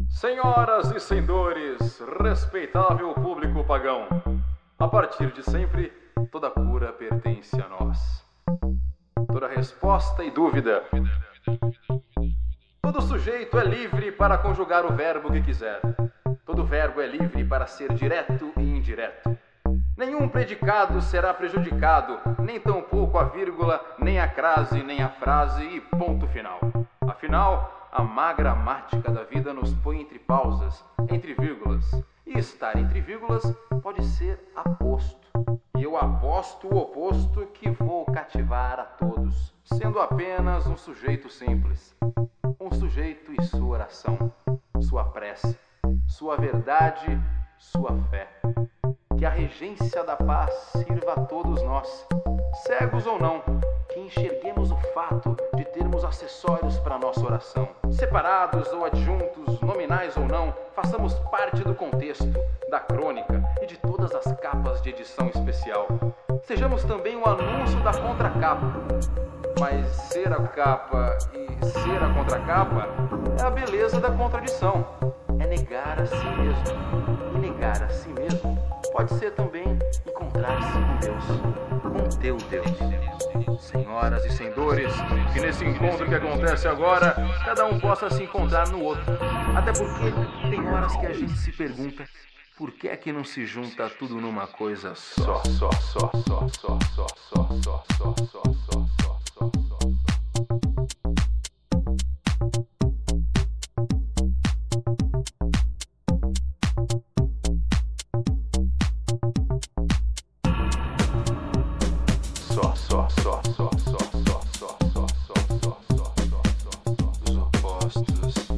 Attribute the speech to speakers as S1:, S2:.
S1: Senhoras e senhores, respeitável público pagão, a partir de sempre, toda cura pertence a nós. Toda resposta e dúvida. Todo sujeito é livre para conjugar o verbo que quiser. Todo verbo é livre para ser direto e indireto. Nenhum predicado será prejudicado, nem tampouco a vírgula, nem a crase, nem a frase e ponto final. Afinal, a má gramática da vida nos põe entre pausas, entre vírgulas. E estar entre vírgulas pode ser aposto. E eu aposto o oposto que vou cativar a todos, sendo apenas um sujeito simples. Um sujeito e sua oração, sua prece, sua verdade, sua fé. Que a regência da paz sirva a todos nós, cegos ou não, que enxerguemos o fato de termos acessórios para nossa oração. Separados ou adjuntos, nominais ou não, façamos parte do contexto, da crônica e de todas as capas de edição especial. Sejamos também o anúncio da contracapa. Mas ser a capa e ser a contracapa é a beleza da contradição. É negar a si mesmo. E negar a si mesmo pode ser também encontrar-se com Deus, com teu Deus. Senhoras e senhores, que nesse encontro que acontece agora, cada um possa se encontrar no outro. Até porque tem horas que a gente se pergunta, por que é que não se junta tudo numa coisa só? Os opostos.